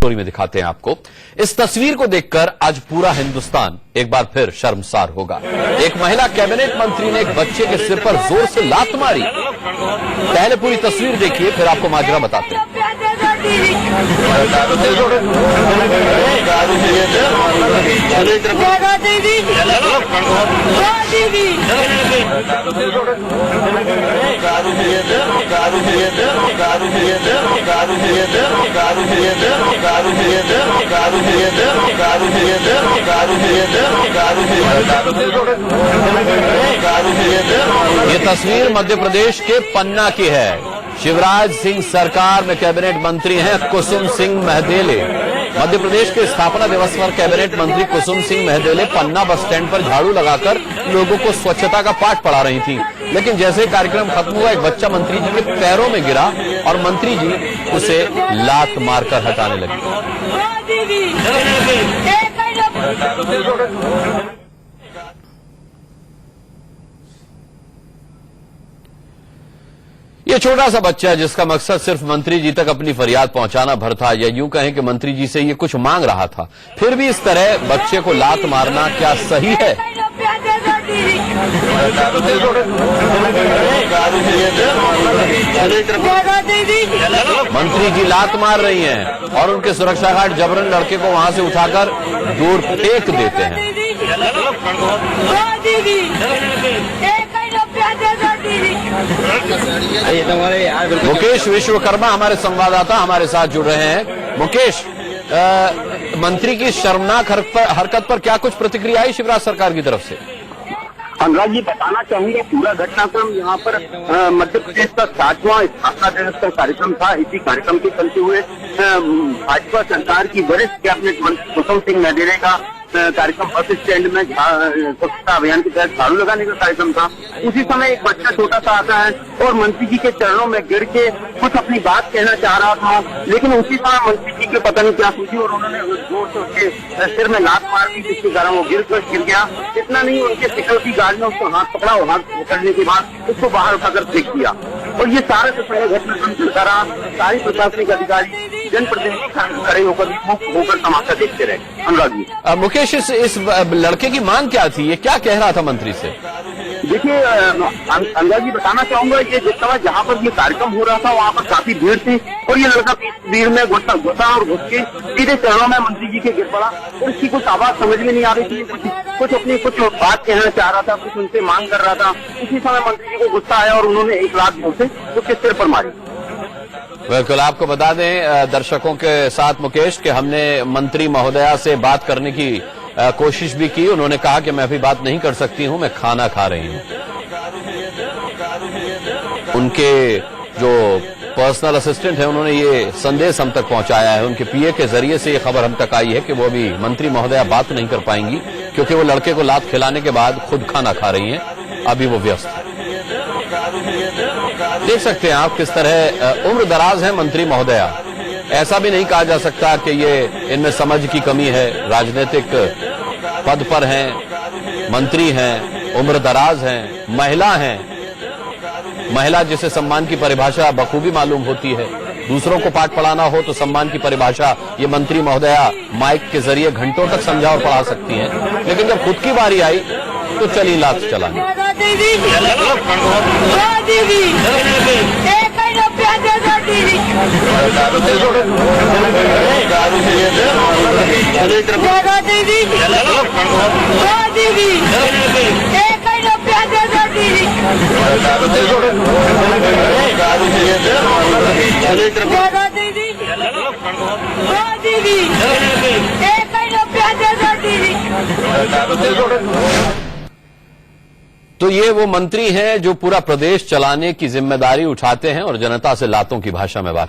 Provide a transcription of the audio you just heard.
Story में दिखाते हैं आपको। इस तस्वीर को देखकर आज पूरा हिंदुस्तान एक बार फिर शर्मसार होगा। एक महिला कैबिनेट मंत्री ने एक बच्चे के सिर पर जोर से लात मारी। पहले पूरी तस्वीर देखिए, फिर आपको माजरा बताते हैं। ये तस्वीर मध्य प्रदेश के पन्ना की है। शिवराज सिंह सरकार में कैबिनेट मंत्री हैं कुसुम सिंह महदेले। मध्य प्रदेश के स्थापना दिवस पर कैबिनेट मंत्री कुसुम सिंह महदेले पन्ना बस स्टैंड पर झाड़ू लगाकर लोगों को स्वच्छता का पाठ पढ़ा रही थी। लेकिन जैसे कार्यक्रम खत्म हुआ, एक बच्चा मंत्री जी के पैरों में गिरा और मंत्री जी उसे लात मारकर हटाने लगे। ये छोटा सा बच्चा है जिसका मकसद सिर्फ मंत्री जी तक अपनी फरियाद पहुंचाना भर था, या यूं कहें कि मंत्री जी से ये कुछ मांग रहा था। फिर भी इस तरह बच्चे को लात मारना क्या सही है? मंत्री जी लात मार रही हैं और उनके सुरक्षा गार्ड जबरन लड़के को वहां से उठाकर दूर फेंक देते हैं। मुकेश विश्वकर्मा हमारे संवाददाता हमारे साथ जुड़ रहे हैं। मुकेश, मंत्री की शर्मनाक हरकत पर क्या कुछ प्रतिक्रिया आई शिवराज सरकार की तरफ से? अनुराग जी, बताना चाहूंगा पूरा घटनाक्रम यहाँ पर मध्य प्रदेश का 7वां स्थापना दिवस का कार्यक्रम था। इसी कार्यक्रम के चलते हुए भाजपा सरकार की वरिष्ठ कैबिनेट मंत्री कुसुम सिंह महदेले का कार्यक्रम बस स्टैंड में स्वच्छता अभियान के तहत झाड़ू लगाने का कार्यक्रम था। उसी समय एक बच्चा छोटा सा आता है और मंत्री जी के चरणों में गिर के कुछ अपनी बात कहना चाह रहा था, लेकिन उसी समय मंत्री जी के पता नहीं क्या सूझी और उन्होंने जोर से उसके सिर में लात मार दी, जिसके कारण वो गिर गया। इतना नहीं, उनके सिक्योरिटी गार्ड ने उसको हाथ पकड़ा और हाथ पकड़ने के बाद उसको बाहर उठाकर फेंक दिया। और ये सारे से पहले घटनाक्रम चलता रहा। सारी प्रशासनिक अधिकारी, जनप्रतिनिधि खड़े होकर तमाशा देखते रहे। अनुराग जी, मुकेश, इस लड़के की मांग क्या थी? ये क्या कह रहा था मंत्री से? देखिए अनुराग जी, बताना चाहूंगा ये जिस समय जहाँ पर ये कार्यक्रम हो रहा था वहाँ पर काफी भीड़ थी और ये लड़का भीड़ में घुसा और घुस के सीधे चरणों में मंत्री जी के गिर पड़ा और इसकी कुछ आवाज समझ में नहीं आ रही थी। कुछ अपनी कुछ बात कहना चाह रहा था, कुछ उनसे मांग कर रहा था। उसी समय मंत्री जी को गुस्सा आया और उन्होंने एक लात से उसके सिर पर मारी। बिल्कुल, आपको बता दें दर्शकों के साथ मुकेश कि हमने मंत्री महोदया से बात करने की कोशिश भी की। उन्होंने कहा कि मैं अभी बात नहीं कर सकती हूं, मैं खाना खा रही हूं। उनके जो पर्सनल असिस्टेंट है उन्होंने ये संदेश हम तक पहुंचाया है। उनके पीए के जरिए से ये खबर हम तक आई है कि वो अभी मंत्री महोदया बात नहीं कर पाएंगी क्योंकि वो लड़के को लात खिलाने के बाद खुद खाना खा रही हैं। अभी वो व्यस्त है। देख सकते हैं आप किस तरह उम्र दराज है मंत्री महोदया। ऐसा भी नहीं कहा जा सकता कि ये इनमें समझ की कमी है। राजनीतिक पद पर हैं, मंत्री हैं, उम्र दराज हैं, महिला हैं। महिला जिसे सम्मान की परिभाषा बखूबी मालूम होती है। दूसरों को पाठ पढ़ाना हो तो सम्मान की परिभाषा ये मंत्री महोदया माइक के जरिए घंटों तक समझा और पढ़ा सकती हैं। लेकिन जब खुद की बारी आई तो चली लात चलाने। तो ये वो मंत्री हैं जो पूरा प्रदेश चलाने की जिम्मेदारी उठाते हैं और जनता से लातों की भाषा में बात